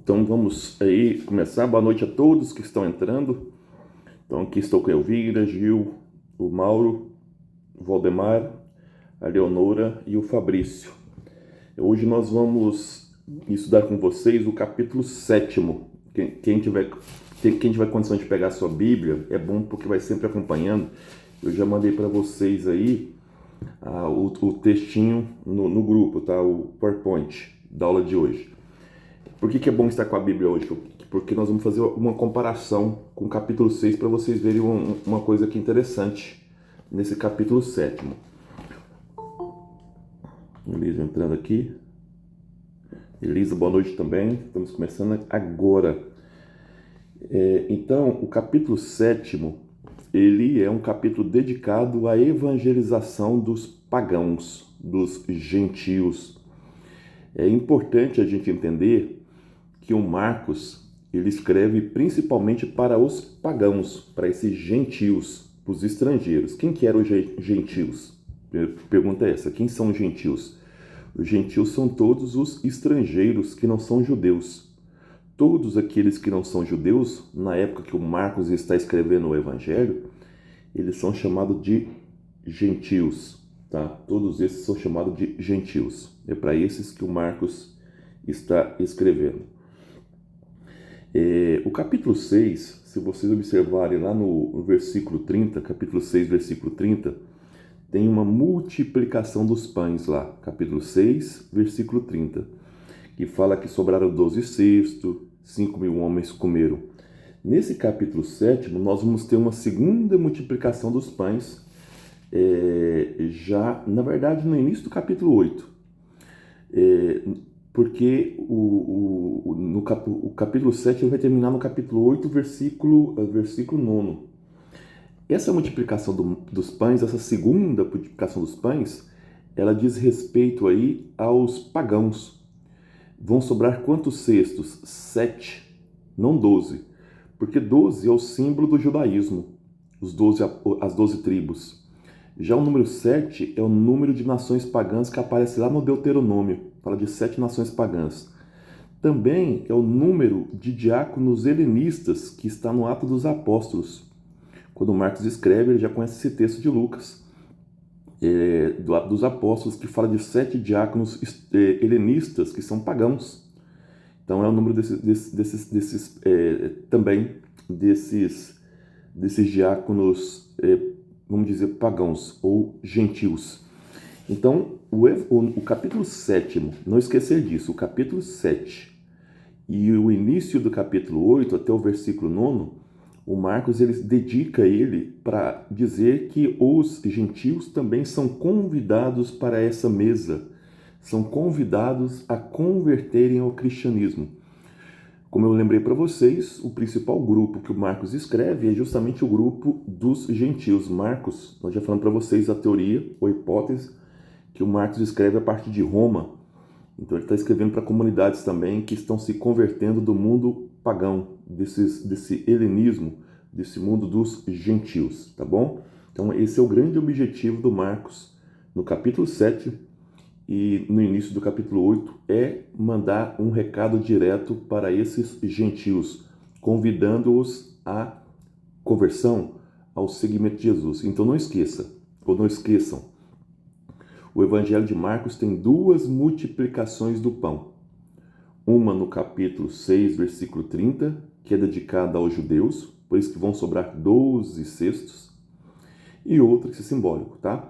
Então vamos aí começar. Boa noite a todos que estão entrando. Então aqui estou com a Elvira, Gil, o Mauro, o Valdemar, a Leonora e o Fabrício. Hoje nós vamos estudar com vocês o capítulo 7º. Quem tiver condição de pegar a sua Bíblia, é bom porque vai sempre acompanhando. Eu já mandei para vocês aí o textinho no grupo, tá? O PowerPoint da aula de hoje. Por que é bom estar com a Bíblia hoje? Porque nós vamos fazer uma comparação com o capítulo 6 para vocês verem uma coisa aqui interessante nesse capítulo 7º. Elisa entrando aqui. Elisa, boa noite também. Estamos começando agora. Então, o capítulo 7º, ele é um capítulo dedicado à evangelização dos pagãos, dos gentios. É importante a gente entender que o Marcos, ele escreve principalmente para os pagãos, para esses gentios, para os estrangeiros. Quem que eram os gentios? Pergunta é essa, quem são os gentios? Os gentios são todos os estrangeiros que não são judeus. Todos aqueles que não são judeus, na época que o Marcos está escrevendo o Evangelho, eles são chamados de gentios, tá? Todos esses são chamados de gentios. É para esses que o Marcos está escrevendo. O capítulo 6, se vocês observarem lá no versículo 30, capítulo 6, versículo 30, tem uma multiplicação dos pães lá, capítulo 6, versículo 30, que fala que sobraram 12 cestos, 5.000 homens comeram. Nesse capítulo 7, nós vamos ter uma segunda multiplicação dos pães, já, na verdade, no início do capítulo 8. Porque o capítulo 7 vai terminar no capítulo 8, versículo 9. Essa multiplicação dos pães, essa segunda multiplicação dos pães, ela diz respeito aí aos pagãos. Vão sobrar quantos cestos? 7, não 12. Porque 12 é o símbolo do judaísmo, as 12 tribos. Já o número 7 é o número de nações pagãs que aparece lá no Deuteronômio. Fala de 7 nações pagãs. Também é o número de diáconos helenistas que está no Atos dos Apóstolos. Quando Marcos escreve, ele já conhece esse texto de Lucas, do Atos dos Apóstolos, que fala de 7 diáconos helenistas que são pagãos. Então é o número desses diáconos, vamos dizer, pagãos ou gentios. Então, o capítulo 7º, não esquecer disso, o capítulo 7 e o início do capítulo 8 até o versículo 9, o Marcos ele dedica ele para dizer que os gentios também são convidados para essa mesa, são convidados a converterem ao cristianismo. Como eu lembrei para vocês, o principal grupo que o Marcos escreve é justamente o grupo dos gentios. Marcos, nós já falamos para vocês a teoria ou hipótese que o Marcos escreve a partir de Roma. Então ele está escrevendo para comunidades também que estão se convertendo do mundo pagão, desse helenismo, desse mundo dos gentios, tá bom? Então esse é o grande objetivo do Marcos no capítulo 7 e no início do capítulo 8, é mandar um recado direto para esses gentios, convidando-os à conversão, ao seguimento de Jesus. Então não esqueçam, o Evangelho de Marcos tem 2 multiplicações do pão. Uma no capítulo 6, versículo 30, que é dedicada aos judeus, por isso que vão sobrar 12 cestos, e outra que é simbólico, tá?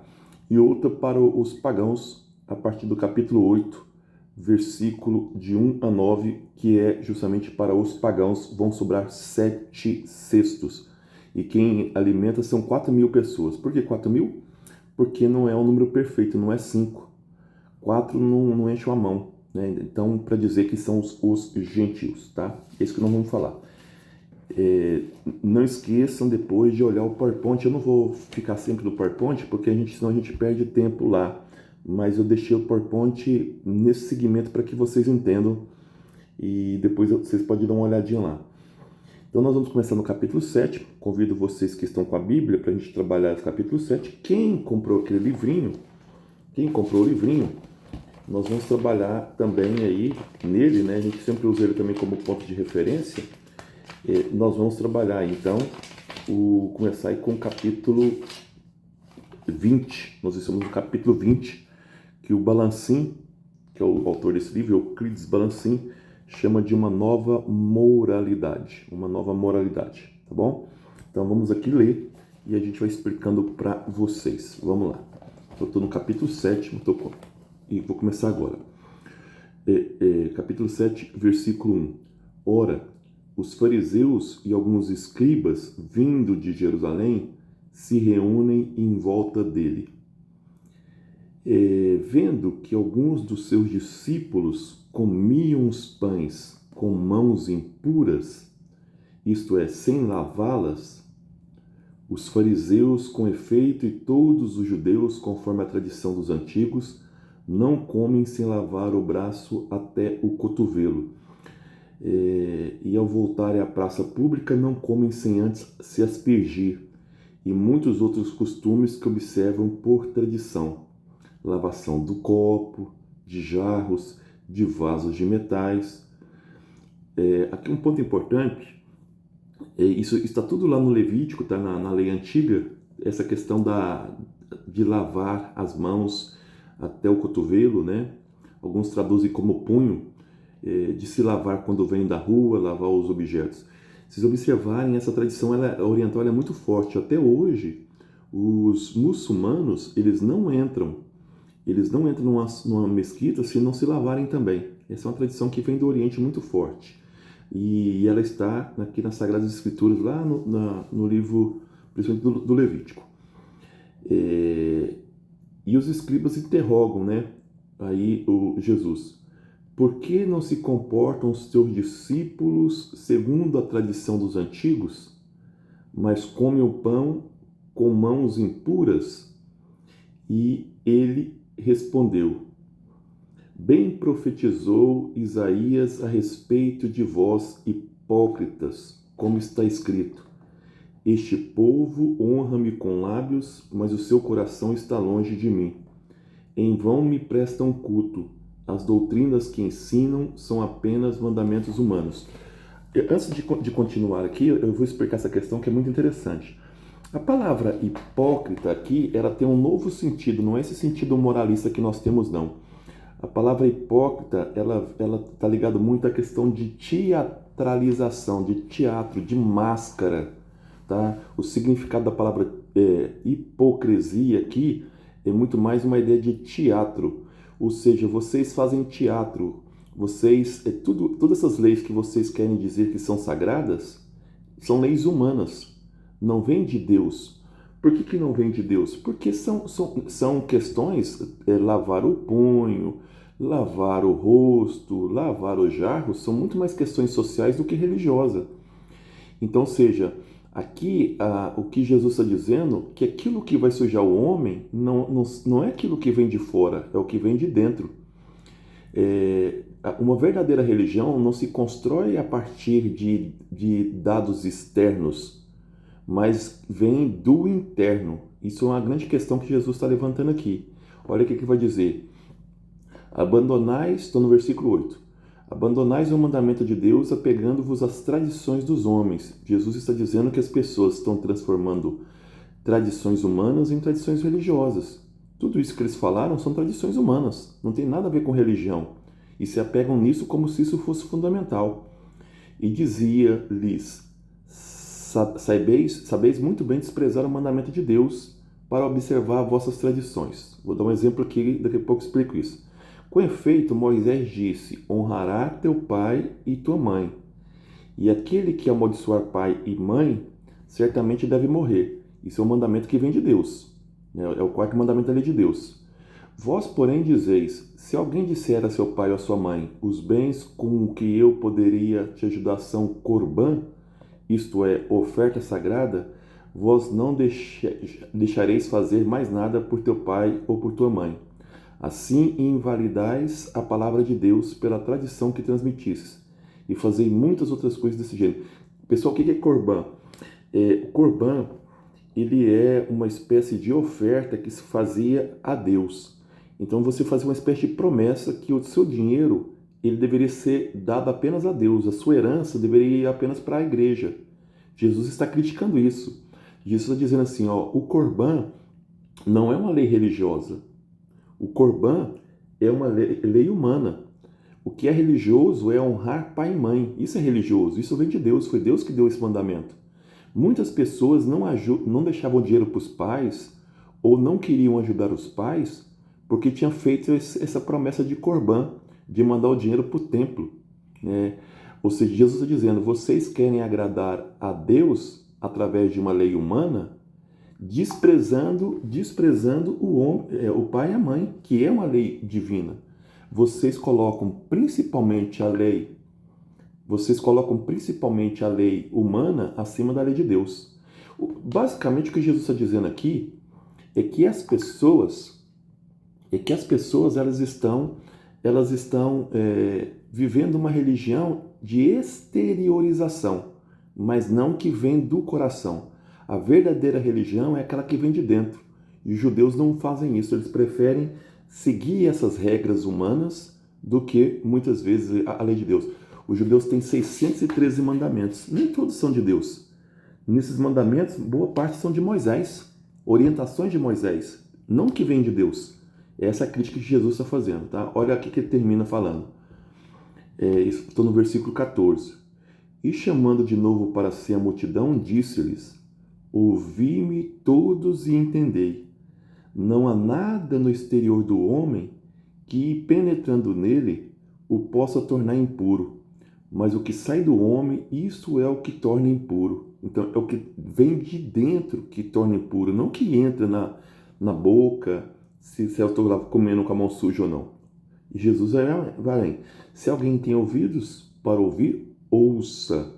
E outra para os pagãos, a partir do capítulo 8, versículo de 1 a 9, que é justamente para os pagãos, vão sobrar 7 cestos. E quem alimenta são 4.000 pessoas. Por que 4.000? Porque não é um número perfeito, não é 5. 4 não enche a mão, né? Então, para dizer que são os gentios, tá? Esse que nós vamos falar. Não esqueçam depois de olhar o PowerPoint. Eu não vou ficar sempre no PowerPoint, porque senão a gente perde tempo lá. Mas eu deixei o PowerPoint nesse segmento para que vocês entendam e depois vocês podem dar uma olhadinha lá. Então nós vamos começar no capítulo 7. Convido vocês que estão com a Bíblia para a gente trabalhar esse capítulo 7. Quem comprou o livrinho, nós vamos trabalhar também aí nele, né? A gente sempre usa ele também como ponto de referência. Nós vamos trabalhar então, começar aí com o capítulo 20. Nós estamos no capítulo 20, que o Balancin, que é o autor desse livro, Euclides Balancin, chama de uma nova moralidade. Uma nova moralidade, tá bom? Então vamos aqui ler e a gente vai explicando para vocês. Vamos lá. Eu estou no capítulo 7 e vou começar agora. Capítulo 7, versículo 1. Ora, os fariseus e alguns escribas, vindo de Jerusalém, se reúnem em volta dele. Vendo que alguns dos seus discípulos comiam os pães com mãos impuras, isto é, sem lavá-las, os fariseus, com efeito, e todos os judeus, conforme a tradição dos antigos, não comem sem lavar o braço até o cotovelo. E ao voltarem à praça pública, não comem sem antes se aspergir, e muitos outros costumes que observam por tradição. Lavação do copo, de jarros, de vasos de metais. Aqui um ponto importante, isso está tudo lá no Levítico, está na lei antiga, essa questão de lavar as mãos até o cotovelo, né? Alguns traduzem como punho, de se lavar quando vem da rua, lavar os objetos. Se vocês observarem, essa tradição oriental é muito forte. Até hoje, os muçulmanos, eles não entram numa mesquita se não se lavarem também. Essa é uma tradição que vem do Oriente muito forte. E ela está aqui nas Sagradas Escrituras, lá no livro, principalmente do Levítico. E os escribas interrogam, né, aí o Jesus. Por que não se comportam os teus discípulos segundo a tradição dos antigos, mas comem o pão com mãos impuras? E ele respondeu: Bem profetizou Isaías a respeito de vós, hipócritas, como está escrito: Este povo honra-me com lábios, mas o seu coração está longe de mim. Em vão me prestam culto. As doutrinas que ensinam são apenas mandamentos humanos. Antes de continuar aqui, eu vou explicar essa questão que é muito interessante. A palavra hipócrita aqui, ela tem um novo sentido, não é esse sentido moralista que nós temos, não. A palavra hipócrita, ela está ligada muito à questão de teatralização, de teatro, de máscara, tá? O significado da palavra hipocrisia aqui é muito mais uma ideia de teatro, ou seja, vocês fazem teatro, todas essas leis que vocês querem dizer que são sagradas, são leis humanas, não vêm de Deus. Por que não vem de Deus? Porque são questões, lavar o punho, lavar o rosto, lavar o jarro, são muito mais questões sociais do que religiosas. Então, seja, aqui o que Jesus está dizendo, que aquilo que vai sujar o homem não é aquilo que vem de fora, é o que vem de dentro. Uma verdadeira religião não se constrói a partir de dados externos, mas vem do interno. Isso é uma grande questão que Jesus está levantando aqui. Olha o que vai dizer. Abandonais, estou no versículo 8. Abandonais o mandamento de Deus, apegando-vos às tradições dos homens. Jesus está dizendo que as pessoas estão transformando tradições humanas em tradições religiosas. Tudo isso que eles falaram são tradições humanas, não tem nada a ver com religião. E se apegam nisso como se isso fosse fundamental. E dizia-lhes: Sabeis muito bem desprezar o mandamento de Deus para observar vossas tradições. Vou dar um exemplo aqui, daqui a pouco explico isso. Com efeito, Moisés disse: Honrará teu pai e tua mãe. E aquele que amaldiçoar pai e mãe, certamente deve morrer. Isso é um mandamento que vem de Deus. É o quarto mandamento da lei de Deus. Vós, porém, dizeis: se alguém disser a seu pai ou a sua mãe, os bens com que eu poderia te ajudar são corbã, isto é, oferta sagrada, vós não deixareis fazer mais nada por teu pai ou por tua mãe. Assim invalidais a palavra de Deus pela tradição que transmitisses, e fazei muitas outras coisas desse gênero. Pessoal, o que é corbã? O corbã, ele é uma espécie de oferta que se fazia a Deus. Então você fazia uma espécie de promessa que o seu dinheiro ele deveria ser dado apenas a Deus, a sua herança deveria ir apenas para a igreja. Jesus está criticando isso. Jesus está dizendo assim, ó, o Corban não é uma lei religiosa. O Corban é uma lei humana. O que é religioso é honrar pai e mãe. Isso é religioso, isso vem de Deus, foi Deus que deu esse mandamento. Muitas pessoas não deixavam dinheiro para os pais ou não queriam ajudar os pais porque tinham feito essa promessa de Corban, de mandar o dinheiro para o templo. Né? Ou seja, Jesus está dizendo, vocês querem agradar a Deus através de uma lei humana, desprezando o pai e a mãe, que é uma lei divina. Vocês colocam principalmente a lei humana acima da lei de Deus. Basicamente o que Jesus está dizendo aqui é que as pessoas elas estão vivendo uma religião de exteriorização, mas não que vem do coração. A verdadeira religião é aquela que vem de dentro. E os judeus não fazem isso, eles preferem seguir essas regras humanas do que, muitas vezes, a lei de Deus. Os judeus têm 613 mandamentos, nem todos são de Deus. Nesses mandamentos, boa parte são de Moisés, orientações de Moisés, não que vem de Deus. Essa é a crítica que Jesus está fazendo, tá? Olha aqui que ele termina falando. Estou no versículo 14. E chamando de novo para si a multidão, disse-lhes, ouvi-me todos e entendei. Não há nada no exterior do homem que, penetrando nele, o possa tornar impuro. Mas o que sai do homem, isso é o que torna impuro. Então, é o que vem de dentro que torna impuro, não que entra na boca, se eu estou lá comendo com a mão suja ou não. E Jesus vai além. Se alguém tem ouvidos para ouvir, ouça.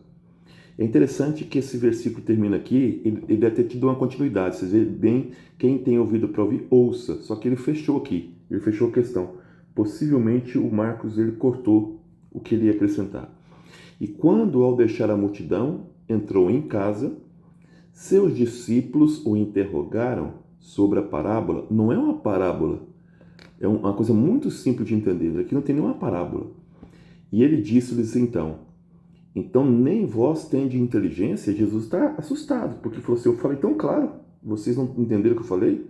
É interessante que esse versículo termina aqui, ele deve ter tido uma continuidade. Vocês veem bem, quem tem ouvido para ouvir, ouça. Só que ele fechou aqui, ele fechou a questão. Possivelmente o Marcos ele cortou o que ele ia acrescentar. E quando, ao deixar a multidão, entrou em casa, seus discípulos o interrogaram sobre a parábola. Não é uma parábola, é uma coisa muito simples de entender. Aqui não tem nenhuma parábola. E ele disse-lhes então nem vós tendes inteligência? Jesus está assustado, porque falou assim, eu falei tão claro, vocês não entenderam o que eu falei?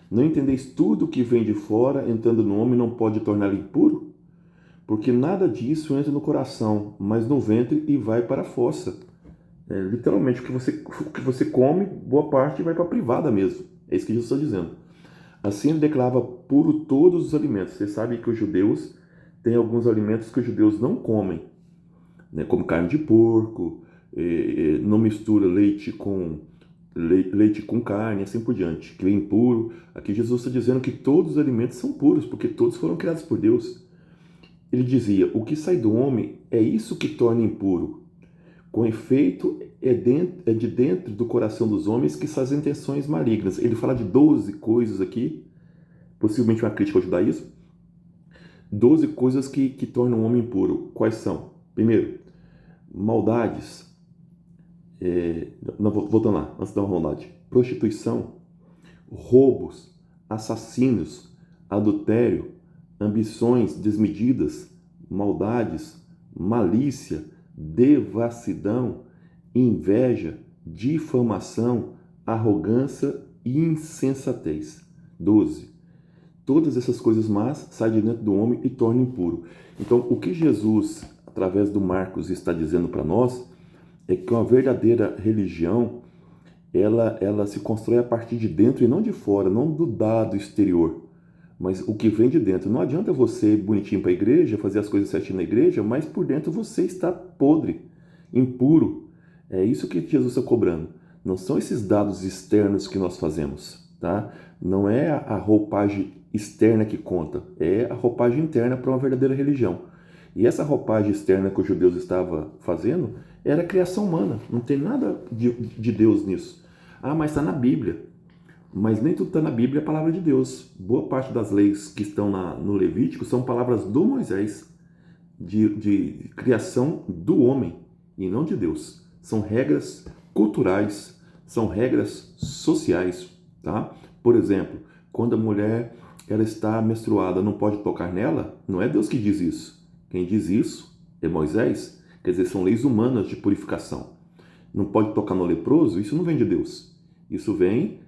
Não entendeis tudo que vem de fora, entrando no homem, não pode torná-lo impuro? Porque nada disso entra no coração, mas no ventre e vai para a fossa. Literalmente, o que você come, boa parte vai para a privada mesmo. É isso que Jesus está dizendo. Assim ele declarava puro todos os alimentos. Você sabe que os judeus têm alguns alimentos que os judeus não comem, né? Como carne de porco, não mistura leite com carne, assim por diante, que é impuro. Aqui Jesus está dizendo que todos os alimentos são puros, porque todos foram criados por Deus. Ele dizia, o que sai do homem é isso que torna impuro. Com efeito, é de dentro do coração dos homens que são as intenções malignas. Ele fala de 12 coisas aqui, possivelmente uma crítica ao judaísmo. 12 coisas que tornam o homem impuro. Quais são? Primeiro, maldades. Voltando lá, antes da maldade. Prostituição, roubos, assassinos, adultério, ambições desmedidas, maldades, malícia, devassidão, inveja, difamação, arrogância e insensatez. 12. Todas essas coisas más saem de dentro do homem e tornam impuro. Então, o que Jesus, através do Marcos, está dizendo para nós é que uma verdadeira religião ela se constrói a partir de dentro e não de fora, não do dado exterior, mas o que vem de dentro. Não adianta você ir bonitinho para a igreja, fazer as coisas certinho na igreja, mas por dentro você está podre, impuro. É isso que Jesus está cobrando. Não são esses dados externos que nós fazemos, tá? Não é a roupagem externa que conta, é a roupagem interna para uma verdadeira religião. E essa roupagem externa que os judeus estavam fazendo era a criação humana, não tem nada de Deus nisso. Ah, mas está na Bíblia. Mas nem tudo está na Bíblia, é a palavra de Deus. Boa parte das leis que estão no Levítico são palavras do Moisés, de criação do homem e não de Deus. São regras culturais, são regras sociais, tá? Por exemplo, quando a mulher ela está menstruada, não pode tocar nela? Não é Deus que diz isso. Quem diz isso é Moisés. Quer dizer, são leis humanas de purificação. Não pode tocar no leproso? Isso não vem de Deus. Isso vem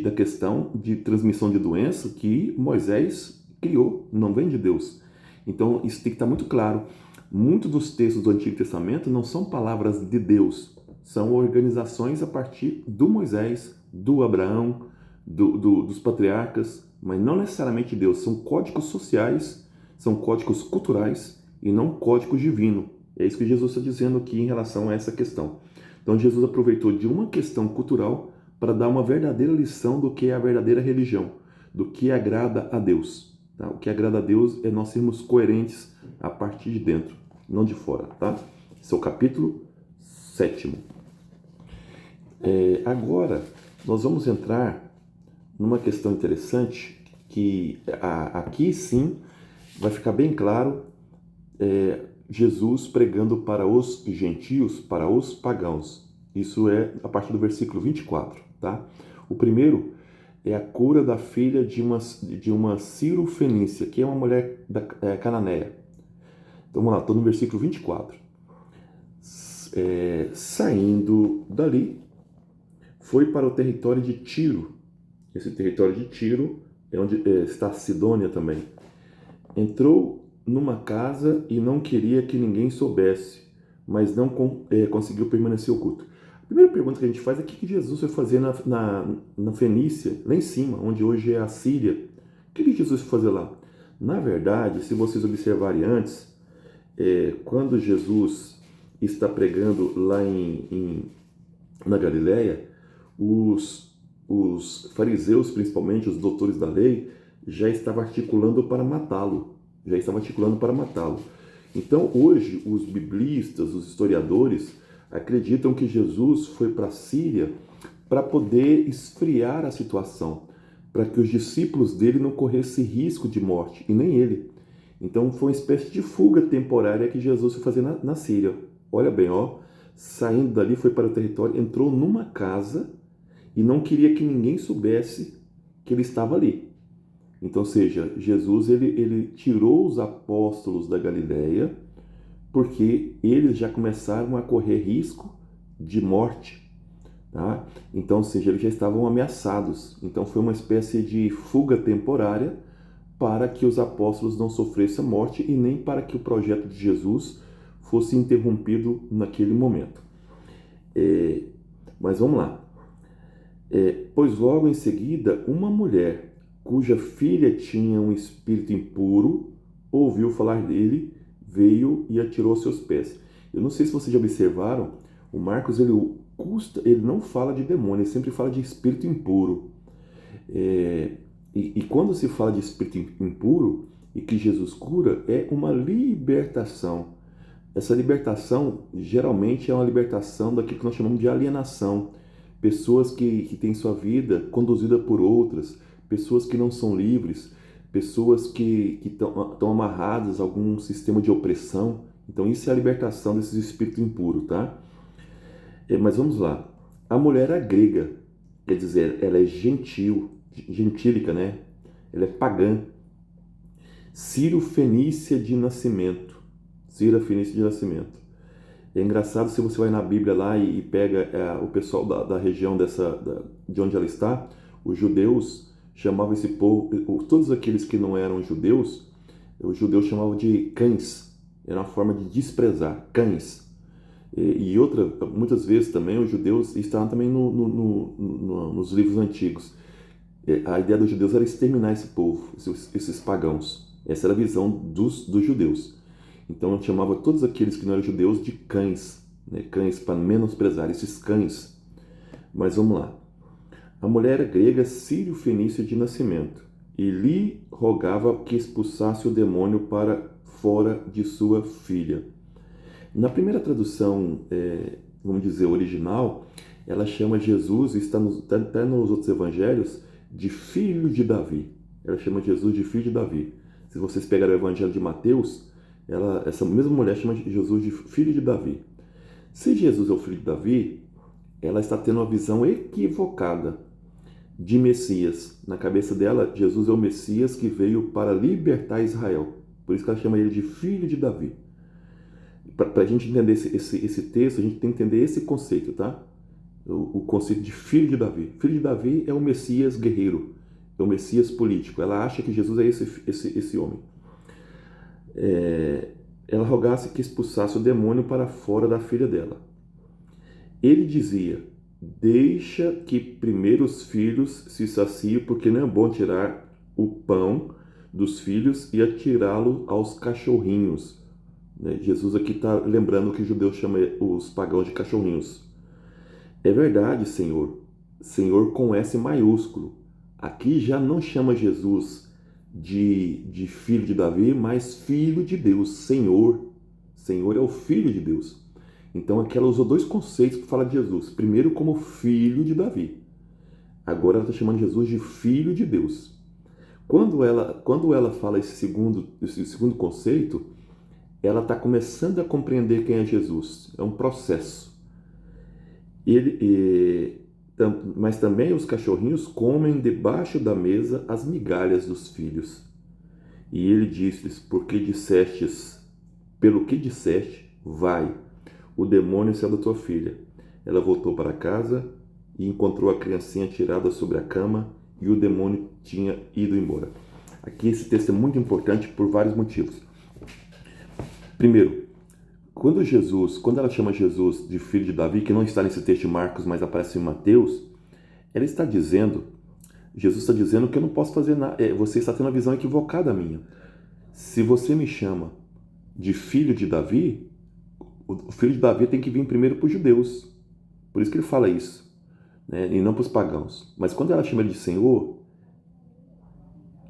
da questão de transmissão de doença que Moisés criou, não vem de Deus. Então, isso tem que estar muito claro. Muitos dos textos do Antigo Testamento não são palavras de Deus, são organizações a partir do Moisés, do Abraão, dos patriarcas, mas não necessariamente Deus. São códigos sociais, são códigos culturais e não códigos divinos. É isso que Jesus está dizendo aqui em relação a essa questão. Então, Jesus aproveitou de uma questão cultural para dar uma verdadeira lição do que é a verdadeira religião, do que agrada a Deus. Tá? O que agrada a Deus é nós sermos coerentes a partir de dentro, não de fora. Tá? Esse é o capítulo 7. Agora, nós vamos entrar numa questão interessante que aqui sim vai ficar bem claro Jesus pregando para os gentios, para os pagãos. Isso é a partir do versículo 24. Tá? O primeiro é a cura da filha de uma Ciro-fenícia, que é uma mulher cananeia. Então vamos lá, estou no versículo 24. Saindo dali, foi para o território de Tiro. Esse território de Tiro é onde está Sidônia também. Entrou numa casa e não queria que ninguém soubesse, mas não conseguiu permanecer oculto. A primeira pergunta que a gente faz é o que Jesus foi fazer na Fenícia, lá em cima, onde hoje é a Síria. O que Jesus foi fazer lá? Na verdade, se vocês observarem antes, quando Jesus está pregando lá na Galileia, os fariseus, principalmente os doutores da lei, já estavam articulando para matá-lo. Então, hoje, os biblistas, os historiadores, acreditam que Jesus foi para a Síria para poder esfriar a situação, para que os discípulos dele não corressem risco de morte, e nem ele. Então, foi uma espécie de fuga temporária que Jesus foi fazer na Síria. Olha bem, saindo dali, foi para o território, entrou numa casa e não queria que ninguém soubesse que ele estava ali. Então, ou seja, Jesus ele tirou os apóstolos da Galileia porque eles já começaram a correr risco de morte. Tá? Então, ou seja, eles já estavam ameaçados. Então, foi uma espécie de fuga temporária para que os apóstolos não sofressem a morte e nem para que o projeto de Jesus fosse interrompido naquele momento. Mas vamos lá. Pois logo em seguida, uma mulher cuja filha tinha um espírito impuro ouviu falar dele, veio e atirou aos seus pés. Eu não sei se vocês já observaram, o Marcos ele não fala de demônio, ele sempre fala de espírito impuro. E quando se fala de espírito impuro e que Jesus cura, é uma libertação. Essa libertação geralmente é uma libertação daquilo que nós chamamos de alienação. Pessoas que têm sua vida conduzida por outras, pessoas que não são livres, pessoas que estão amarradas a algum sistema de opressão. Então isso é a libertação desses espíritos impuros, tá? Mas vamos lá. A mulher é grega, quer dizer, ela é gentílica, né? Ela é pagã. Ciro-fenícia de nascimento. É engraçado se você vai na Bíblia lá e pega o pessoal da região de onde ela está, os judeus chamavam esse povo, todos aqueles que não eram judeus, os judeus chamavam de cães, era uma forma de desprezar, cães. E outra, muitas vezes também os judeus estavam também nos livros antigos. A ideia dos judeus era exterminar esse povo, esses pagãos. Essa era a visão dos judeus. Então eu chamava todos aqueles que não eram judeus de cães, né? Cães para menosprezar esses cães. Mas vamos lá. A mulher grega sírio-fenícia de nascimento e lhe rogava que expulsasse o demônio para fora de sua filha. Na primeira tradução, vamos dizer, original, ela chama Jesus, está até nos outros evangelhos, de filho de Davi. Ela chama Jesus de filho de Davi. Se vocês pegarem o evangelho de Mateus, essa mesma mulher chama Jesus de filho de Davi. Se Jesus é o filho de Davi, ela está tendo uma visão equivocada de Messias. Na cabeça dela, Jesus é o Messias que veio para libertar Israel. Por isso que ela chama ele de filho de Davi. Para a gente entender esse texto, a gente tem que entender esse conceito, tá? O conceito de filho de Davi. Filho de Davi é o Messias guerreiro, é o Messias político. Ela acha que Jesus é esse homem. Ela rogasse que expulsasse o demônio para fora da filha dela. Ele dizia: deixa que primeiro os filhos se saciem, porque não é bom tirar o pão dos filhos e atirá-lo aos cachorrinhos. Jesus aqui está lembrando que os judeus chamam os pagãos de cachorrinhos. É verdade, Senhor. Senhor com S maiúsculo. Aqui já não chama Jesus de filho de Davi, mas filho de Deus. Senhor. Senhor é o filho de Deus. Então aqui ela usou dois conceitos para falar de Jesus. Primeiro como filho de Davi. Agora ela está chamando Jesus de filho de Deus. Quando ela fala esse segundo conceito, ela está começando a compreender quem é Jesus. É um processo. Mas também os cachorrinhos comem debaixo da mesa as migalhas dos filhos. E ele disse-lhes: pelo que disseste, vai, o demônio saiu da tua filha. Ela voltou para casa e encontrou a criancinha tirada sobre a cama e o demônio tinha ido embora. Aqui esse texto é muito importante por vários motivos. Primeiro, quando ela chama Jesus de filho de Davi, que não está nesse texto de Marcos, mas aparece em Mateus, Jesus está dizendo que eu não posso fazer nada, você está tendo uma visão equivocada minha. Se você me chama de filho de Davi, o filho de Davi tem que vir primeiro para os judeus. Por isso que ele fala isso, né? E não para os pagãos. Mas quando ela chama ele de Senhor,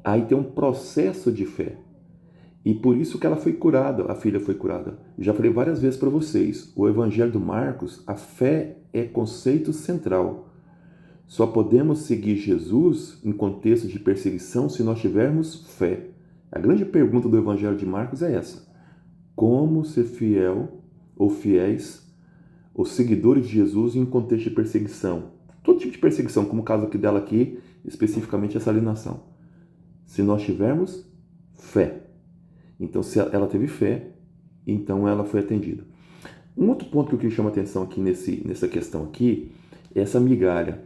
aí tem um processo de fé. E por isso que ela foi curada, a filha foi curada. Já falei várias vezes para vocês, o Evangelho do Marcos, a fé é conceito central. Só podemos seguir Jesus em contexto de perseguição se nós tivermos fé. A grande pergunta do Evangelho de Marcos é essa: como ser fiel ou fiéis os seguidores de Jesus em contexto de perseguição? Todo tipo de perseguição, como o caso aqui dela aqui, especificamente essa alienação. Se nós tivermos fé. Então, se ela teve fé, então ela foi atendida. Um outro ponto que eu queria chamar a atenção aqui nessa questão aqui, é essa migalha.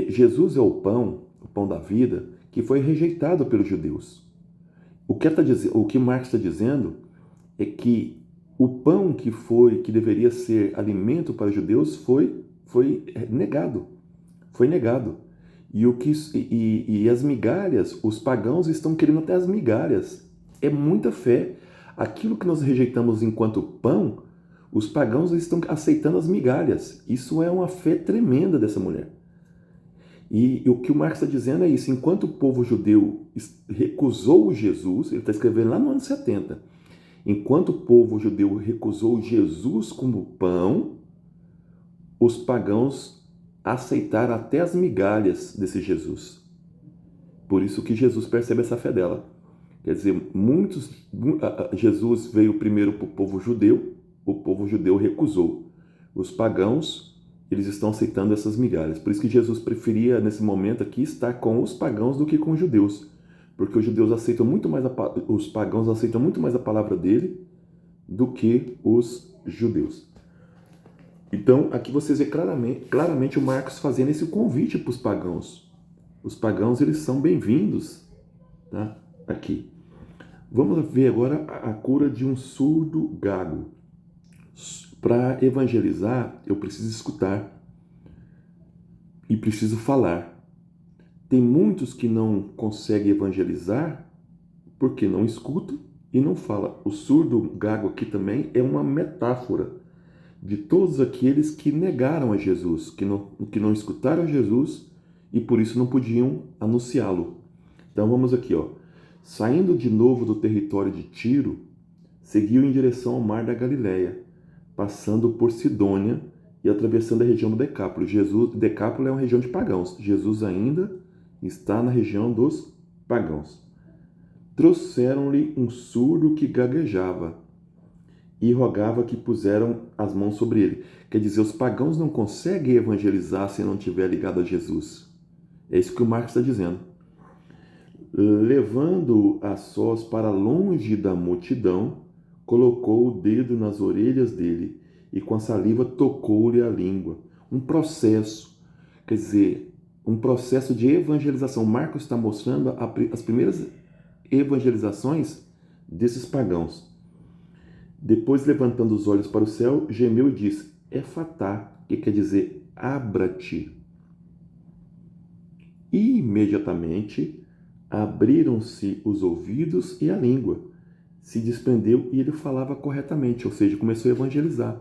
Jesus é o pão da vida, que foi rejeitado pelos judeus. O que Marcos está dizendo é que o pão que deveria ser alimento para os judeus foi negado. Foi negado. E as migalhas, os pagãos estão querendo até as migalhas. É muita fé. Aquilo que nós rejeitamos enquanto pão, os pagãos estão aceitando as migalhas. Isso é uma fé tremenda dessa mulher. E o que o Marcos está dizendo é isso: enquanto o povo judeu recusou Jesus, ele está escrevendo lá no ano 70, enquanto o povo judeu recusou Jesus como pão, os pagãos aceitaram até as migalhas desse Jesus. Por isso que Jesus percebe essa fé dela. Quer dizer, Jesus veio primeiro para o povo judeu recusou. Os pagãos, eles estão aceitando essas migalhas. Por isso que Jesus preferia, nesse momento aqui, estar com os pagãos do que com os judeus. Porque os pagãos aceitam muito mais a palavra dele do que os judeus. Então, aqui vocês vê claramente o Marcos fazendo esse convite para os pagãos. Os pagãos, eles são bem-vindos, tá? Aqui. Vamos ver agora a cura de um surdo gago. Para evangelizar, eu preciso escutar e preciso falar. Tem muitos que não conseguem evangelizar porque não escutam e não falam. O surdo gago aqui também é uma metáfora de todos aqueles que negaram a Jesus, que não escutaram Jesus e por isso não podiam anunciá-lo. Então vamos aqui, ó. Saindo de novo do território de Tiro, seguiu em direção ao mar da Galileia, passando por Sidônia e atravessando a região do Decápolo. Decápolo é uma região de pagãos. Jesus ainda está na região dos pagãos. Trouxeram-lhe um surdo que gaguejava e rogava que puseram as mãos sobre ele. Quer dizer, os pagãos não conseguem evangelizar se não estiver ligado a Jesus. É isso que o Marcos está dizendo. Levando a sós para longe da multidão, colocou o dedo nas orelhas dele e com a saliva tocou-lhe a língua. Um processo, quer dizer, um processo de evangelização. Marcos está mostrando as primeiras evangelizações desses pagãos. Depois, levantando os olhos para o céu, gemeu e disse: Efatá, que quer dizer abra-te. E imediatamente abriram-se os ouvidos e a língua se desprendeu e ele falava corretamente, ou seja, começou a evangelizar.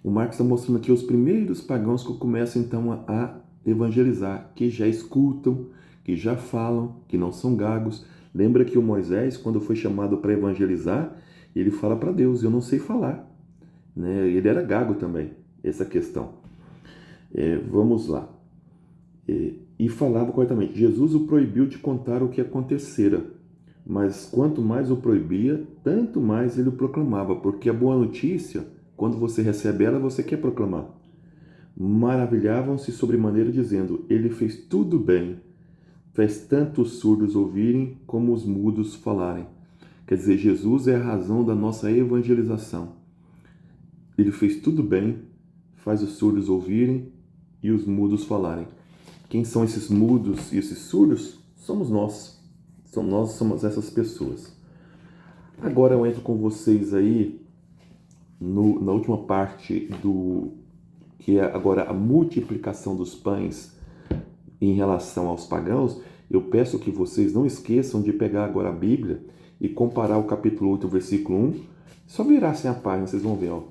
O Marcos está mostrando aqui os primeiros pagãos que começam então a evangelizar, que já escutam, que já falam, que não são gagos. Lembra que o Moisés, quando foi chamado para evangelizar, ele fala para Deus: eu não sei falar. Né? Ele era gago também, essa questão. Vamos lá. E falava corretamente. Jesus o proibiu de contar o que acontecera, mas quanto mais o proibia, tanto mais ele o proclamava, porque a boa notícia, quando você recebe ela, você quer proclamar. Maravilhavam-se sobremaneira, dizendo: ele fez tudo bem, fez tanto os surdos ouvirem como os mudos falarem. Quer dizer, Jesus é a razão da nossa evangelização. Ele fez tudo bem, faz os surdos ouvirem e os mudos falarem. Quem são esses mudos e esses surdos? Somos nós. Nós somos essas pessoas. Agora eu entro com vocês aí na última parte que é agora a multiplicação dos pães em relação aos pagãos. Eu peço que vocês não esqueçam de pegar agora a Bíblia e comparar o capítulo 8, versículo 1. Só virassem a página, vocês vão ver, ó,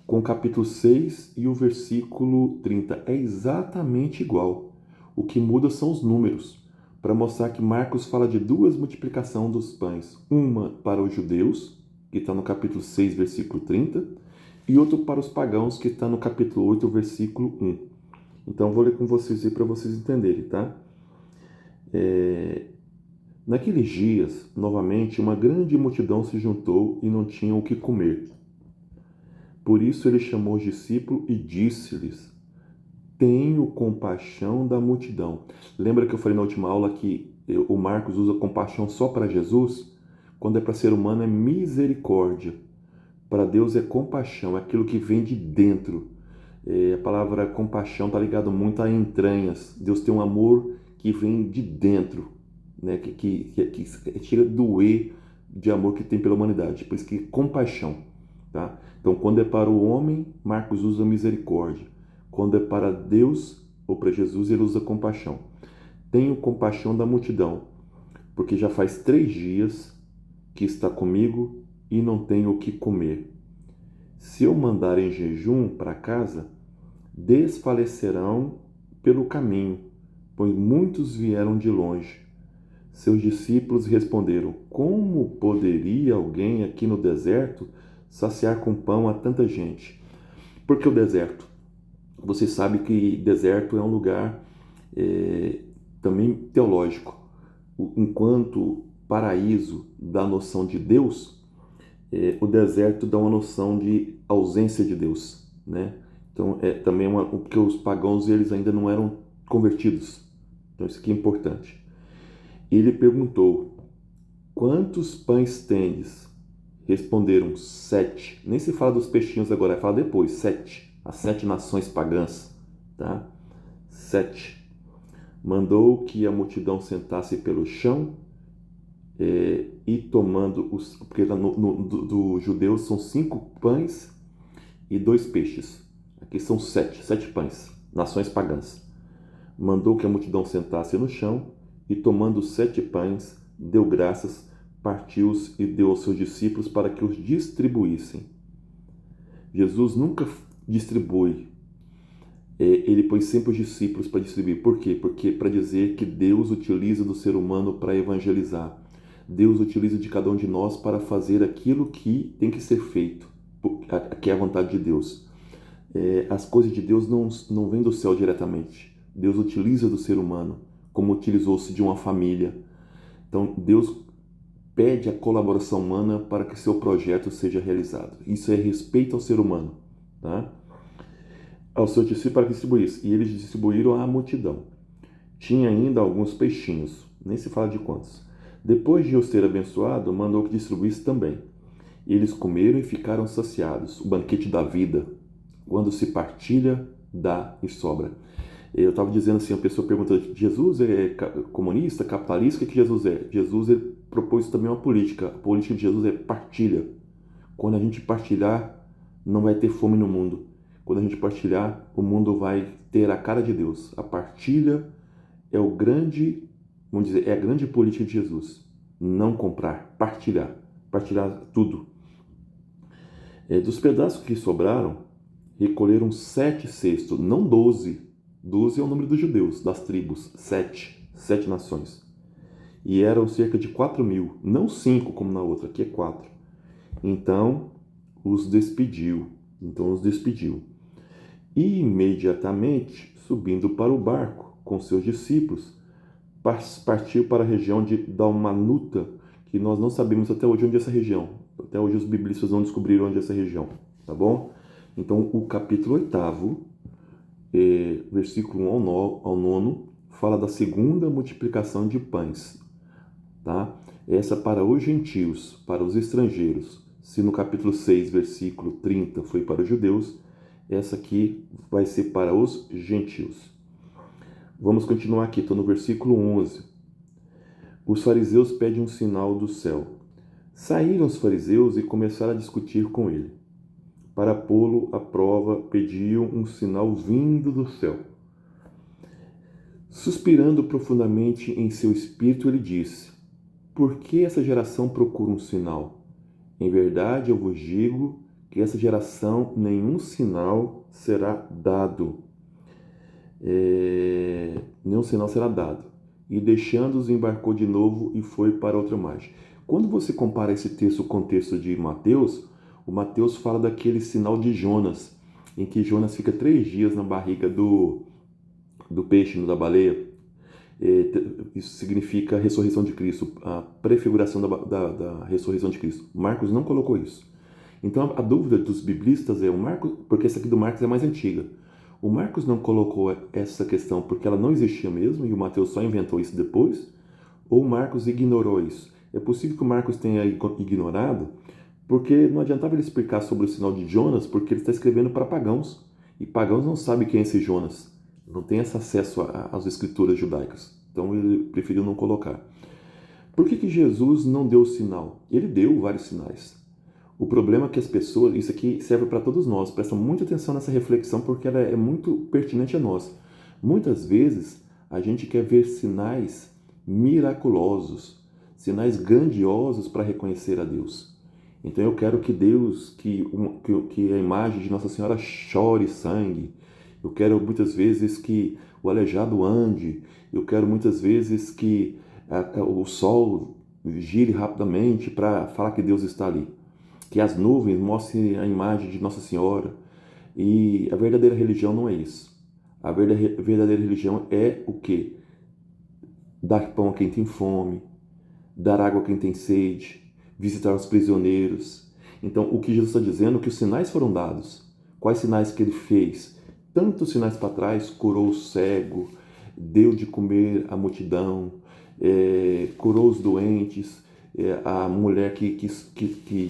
com o capítulo 6 e o versículo 30. É exatamente igual. O que muda são os números, para mostrar que Marcos fala de duas multiplicações dos pães. Uma para os judeus, que está no capítulo 6, versículo 30, e outra para os pagãos, que está no capítulo 8, versículo 1. Então, vou ler com vocês aí para vocês entenderem, tá? Naqueles dias, novamente, uma grande multidão se juntou e não tinham o que comer. Por isso ele chamou os discípulos e disse-lhes: tenho compaixão da multidão. Lembra que eu falei na última aula que o Marcos usa compaixão só para Jesus? Quando é para ser humano é misericórdia. Para Deus é compaixão, é aquilo que vem de dentro. A palavra compaixão está ligada muito a entranhas. Deus tem um amor que vem de dentro, né? que chega a doer de amor que tem pela humanidade. Por isso que compaixão. Tá? Então, quando é para o homem, Marcos usa misericórdia. Quando é para Deus ou para Jesus, ele usa compaixão. Tenho compaixão da multidão, porque já faz 3 dias que está comigo e não tenho o que comer. Se eu mandar em jejum para casa, desfalecerão pelo caminho, pois muitos vieram de longe. Seus discípulos responderam: como poderia alguém aqui no deserto saciar com pão a tanta gente? Por que o deserto? Você sabe que deserto é um lugar também teológico. Enquanto paraíso dá a noção de Deus, o deserto dá uma noção de ausência de Deus, né? Então, também porque os pagãos eles ainda não eram convertidos. Então, isso aqui é importante. Ele perguntou: quantos pães tendes? Responderam: 7. Nem se fala dos peixinhos agora, fala depois, 7. As 7 nações pagãs, tá? 7. Mandou que a multidão sentasse pelo chão e tomando os... Porque do judeu são 5 pães e 2 peixes. Aqui são 7 pães, nações pagãs. Mandou que a multidão sentasse no chão e tomando os 7 pães, deu graças, partiu-os e deu aos seus discípulos para que os distribuíssem. Jesus nunca distribui, ele põe sempre os discípulos para distribuir. Por quê? Porque para dizer que Deus utiliza do ser humano para evangelizar. Deus utiliza de cada um de nós para fazer aquilo que tem que ser feito, que é a vontade de Deus. As coisas de Deus não vêm do céu diretamente. Deus utiliza do ser humano, como utilizou-se de uma família. Então, Deus pede a colaboração humana para que seu projeto seja realizado. Isso é respeito ao ser humano, tá? Ao seu discípulo para que distribuísse. E eles distribuíram à multidão. Tinha ainda alguns peixinhos, nem se fala de quantos. Depois de os ter abençoado, mandou que distribuísse também. E eles comeram e ficaram saciados. O banquete da vida, quando se partilha, dá e sobra. Eu estava dizendo assim, a pessoa perguntou, Jesus é comunista, capitalista? O que Jesus é? Jesus propôs também uma política. A política de Jesus é partilha. Quando a gente partilhar, não vai ter fome no mundo. Quando a gente partilhar, o mundo vai ter a cara de Deus. A partilha é o grande, vamos dizer, é a grande política de Jesus. Não comprar, partilhar. Partilhar tudo. Dos pedaços que sobraram, recolheram 7 cestos, não 12. 12 é o número dos judeus, das tribos. 7 nações. E eram cerca de 4.000, não 5 como na outra, aqui é 4. Então os despediu. E imediatamente, subindo para o barco com seus discípulos, partiu para a região de Dalmanuta, que nós não sabemos até hoje onde é essa região. Até hoje os biblistas não descobriram onde é essa região, tá bom? Então o capítulo 8, versículo 1 ao 9, fala da segunda multiplicação de pães, tá? Essa para os gentios, para os estrangeiros. Se no capítulo 6, versículo 30 foi para os judeus, essa aqui vai ser para os gentios. Vamos continuar aqui, estou no versículo 11. Os fariseus pedem um sinal do céu. Saíram os fariseus e começaram a discutir com ele. Para pô-lo à prova, pediam um sinal vindo do céu. Suspirando profundamente em seu espírito, ele disse: Por que essa geração procura um sinal? Em verdade, eu vos digo que essa geração nenhum sinal será dado. Nenhum sinal será dado. E deixando-os, embarcou de novo e foi para outra margem. Quando você compara esse texto com o texto de Mateus, o Mateus fala daquele sinal de Jonas, em que Jonas fica 3 dias na barriga do peixe, da baleia. Isso significa a ressurreição de Cristo, a prefiguração da ressurreição de Cristo. Marcos não colocou isso. Então a dúvida dos biblistas é o Marcos, porque essa aqui do Marcos é mais antiga. O Marcos não colocou essa questão porque ela não existia mesmo e o Mateus só inventou isso depois? Ou o Marcos ignorou isso? É possível que o Marcos tenha ignorado porque não adiantava ele explicar sobre o sinal de Jonas porque ele está escrevendo para pagãos. E pagãos não sabem quem é esse Jonas. Não tem esse acesso às escrituras judaicas. Então ele preferiu não colocar. Por que Jesus não deu o sinal? Ele deu vários sinais. O problema é que as pessoas, isso aqui serve para todos nós, prestam muita atenção nessa reflexão porque ela é muito pertinente a nós. Muitas vezes a gente quer ver sinais miraculosos, sinais grandiosos para reconhecer a Deus. Então eu quero que Deus, que a imagem de Nossa Senhora chore sangue. Eu quero muitas vezes que o aleijado ande. Eu quero muitas vezes que o sol gire rapidamente para falar que Deus está ali. Que as nuvens mostrem a imagem de Nossa Senhora. E a verdadeira religião não é isso. A verdadeira religião é o quê? Dar pão a quem tem fome, dar água a quem tem sede, visitar os prisioneiros. Então, o que Jesus está dizendo é que os sinais foram dados. Quais sinais que ele fez? Tantos sinais para trás, curou o cego, deu de comer a multidão, curou os doentes, a mulher que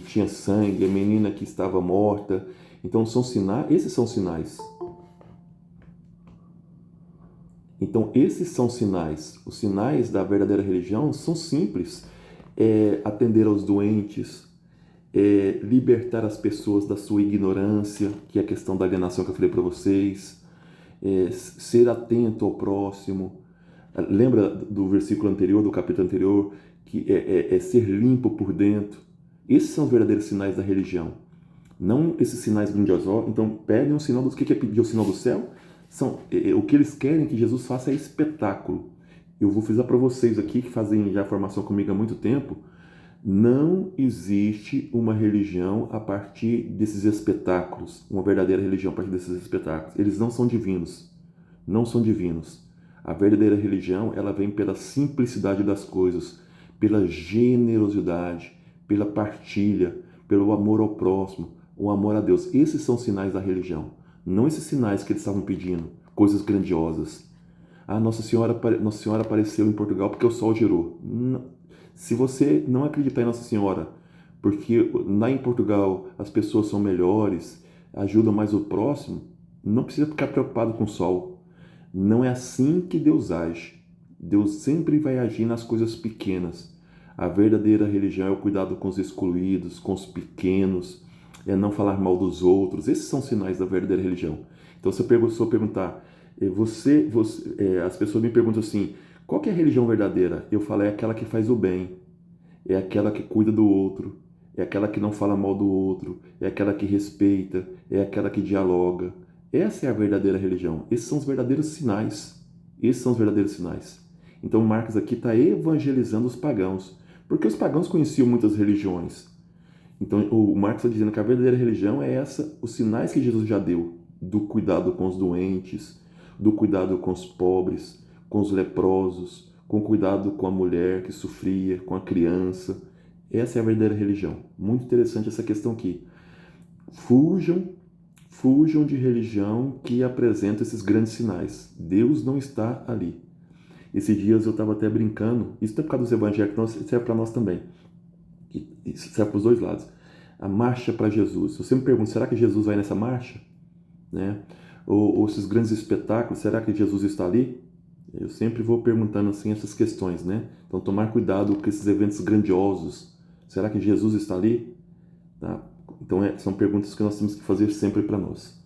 tinha sangue, a menina que estava morta. Então são sinais, esses são sinais. Então esses são sinais. Os sinais da verdadeira religião são simples. Atender aos doentes, libertar as pessoas da sua ignorância, que é a questão da alienação que eu falei para vocês, ser atento ao próximo. Lembra do versículo anterior, do capítulo anterior, que é ser limpo por dentro. Esses são os verdadeiros sinais da religião. Não esses sinais grandiosos. Então, pedem um sinal. O que é pedir o sinal do céu? O que eles querem que Jesus faça é espetáculo. Eu vou frisar para vocês aqui, que fazem já formação comigo há muito tempo, não existe uma religião a partir desses espetáculos, uma verdadeira religião a partir desses espetáculos. Eles não são divinos. Não são divinos. A verdadeira religião, ela vem pela simplicidade das coisas, pela generosidade, pela partilha, pelo amor ao próximo, o amor a Deus. Esses são sinais da religião, não esses sinais que eles estavam pedindo, coisas grandiosas. Ah, Nossa Senhora apareceu em Portugal porque o sol girou. Não. Se você não acreditar em Nossa Senhora, porque lá em Portugal as pessoas são melhores, ajudam mais o próximo, não precisa ficar preocupado com o sol. Não é assim que Deus age. Deus sempre vai agir nas coisas pequenas. A verdadeira religião é o cuidado com os excluídos, com os pequenos, é não falar mal dos outros. Esses são sinais da verdadeira religião. Então, se eu perguntar, as pessoas me perguntam assim, qual que é a religião verdadeira? Eu falo, é aquela que faz o bem, é aquela que cuida do outro, é aquela que não fala mal do outro, é aquela que respeita, é aquela que dialoga. Essa é a verdadeira religião. Esses são os verdadeiros sinais. Esses são os verdadeiros sinais. Então, Marcos aqui está evangelizando os pagãos, porque os pagãos conheciam muitas religiões. Então, o Marcos está dizendo que a verdadeira religião é essa, os sinais que Jesus já deu, do cuidado com os doentes, do cuidado com os pobres, com os leprosos, com cuidado com a mulher que sofria, com a criança. Essa é a verdadeira religião. Muito interessante essa questão aqui. Fujam de religião que apresenta esses grandes sinais. Deus não está ali. Esses dias eu estava até brincando, isso não é por causa dos evangélicos, serve para nós também. Isso serve para os dois lados. A marcha para Jesus. Eu sempre pergunto, será que Jesus vai nessa marcha? Né? Ou esses grandes espetáculos, será que Jesus está ali? Eu sempre vou perguntando assim essas questões, né? Então, tomar cuidado com esses eventos grandiosos. Será que Jesus está ali? Tá? Então, são perguntas que nós temos que fazer sempre para nós.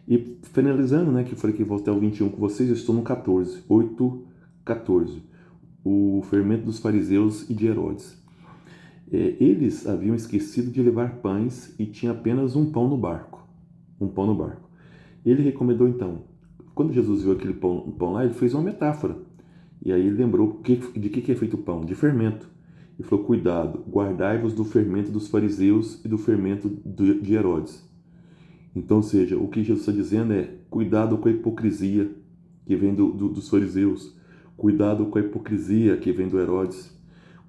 E finalizando, né, que eu falei que vou até o 21 com vocês, eu estou no 14, 8:14. O fermento dos fariseus e de Herodes. Eles haviam esquecido de levar pães e tinha apenas um pão no barco. Um pão no barco. Ele recomendou então, quando Jesus viu aquele pão lá, ele fez uma metáfora. E aí ele lembrou de que é feito o pão? De fermento. Ele falou, cuidado, guardai-vos do fermento dos fariseus e do fermento de Herodes. Então, ou seja, o que Jesus está dizendo é, cuidado com a hipocrisia que vem dos fariseus. Cuidado com a hipocrisia que vem do Herodes.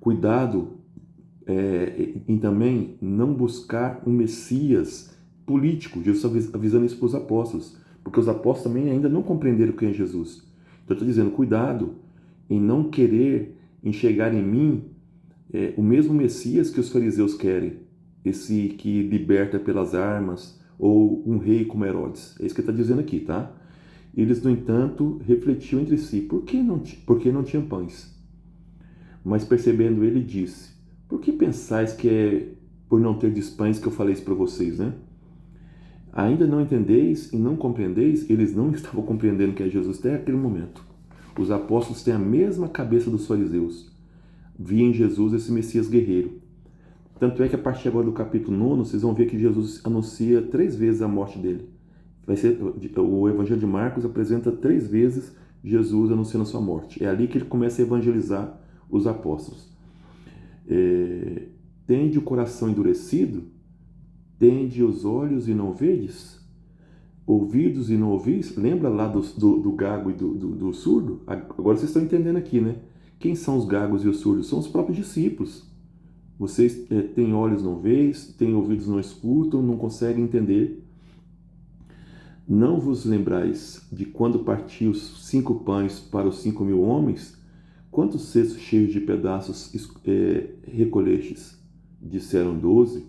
Cuidado em também não buscar um Messias político. Jesus está avisando isso para os apóstolos, porque os apóstolos também ainda não compreenderam quem é Jesus. Então, eu estou dizendo, cuidado em não querer enxergar em mim o mesmo Messias que os fariseus querem, esse que liberta pelas armas, ou um rei como Herodes. É isso que ele está dizendo aqui, tá? Eles, no entanto, refletiam entre si, por que não tinham pães? Mas percebendo ele, disse, por que pensais que é por não ter pães que eu falei isso para vocês, né? Ainda não entendeis e não compreendeis? Eles não estavam compreendendo quem é Jesus até aquele momento. Os apóstolos têm a mesma cabeça dos fariseus. Viam em Jesus esse Messias guerreiro. Tanto é que a partir agora do capítulo 9, vocês vão ver que Jesus anuncia 3 vezes a morte dele. O Evangelho de Marcos apresenta 3 vezes Jesus anunciando a sua morte. É ali que ele começa a evangelizar os apóstolos. Tende o coração endurecido? Tende os olhos e não vedes? Ouvidos e não ouvis? Lembra lá do gago e do surdo? Agora vocês estão entendendo aqui, né? Quem são os gagos e os surdos? São os próprios discípulos. Vocês têm olhos não veis, têm ouvidos não escutam, não conseguem entender. Não vos lembrais de quando parti os 5 pães para os 5.000 homens? Quantos cestos cheios de pedaços recolhestes? Disseram 12.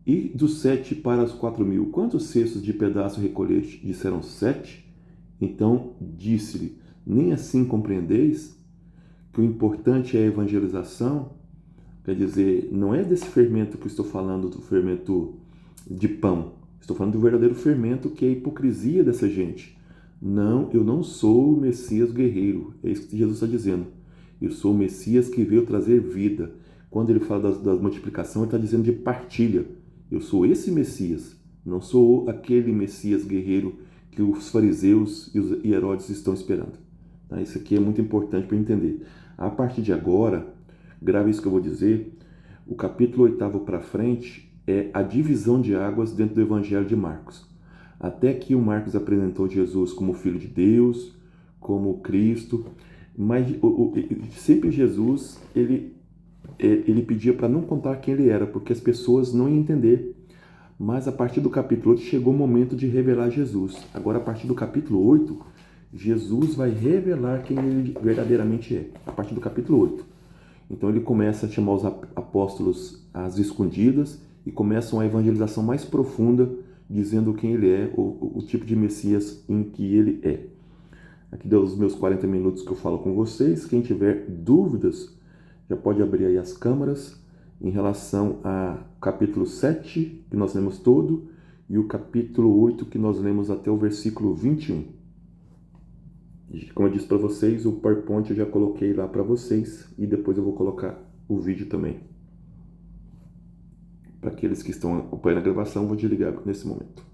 E dos 7 para os 4.000, quantos cestos de pedaços recolheste? Disseram 7. Então disse-lhe, nem assim compreendeis que o importante é a evangelização? Quer dizer, não é desse fermento que eu estou falando, do fermento de pão. Estou falando do verdadeiro fermento, que é a hipocrisia dessa gente. Não, eu não sou o Messias guerreiro. É isso que Jesus está dizendo. Eu sou o Messias que veio trazer vida. Quando ele fala da multiplicação, ele está dizendo de partilha. Eu sou esse Messias. Não sou aquele Messias guerreiro que os fariseus e Herodes estão esperando. Tá? Isso aqui é muito importante para entender. A partir de agora, grave isso que eu vou dizer, o capítulo 8 para frente é a divisão de águas dentro do Evangelho de Marcos. Até que o Marcos apresentou Jesus como Filho de Deus, como Cristo, mas sempre Jesus, ele pedia para não contar quem ele era, porque as pessoas não iam entender. Mas a partir do capítulo 8 chegou o momento de revelar Jesus. Agora, a partir do capítulo 8, Jesus vai revelar quem ele verdadeiramente é, a partir do capítulo 8. Então ele começa a chamar os apóstolos às escondidas e começa uma evangelização mais profunda, dizendo quem ele é, o tipo de Messias em que ele é. Aqui deu os meus 40 minutos que eu falo com vocês. Quem tiver dúvidas, já pode abrir aí as câmeras em relação ao capítulo 7, que nós lemos todo, e o capítulo 8, que nós lemos até o versículo 21. Como eu disse para vocês, o PowerPoint eu já coloquei lá para vocês e depois eu vou colocar o vídeo também. Para aqueles que estão acompanhando a gravação, vou desligar nesse momento.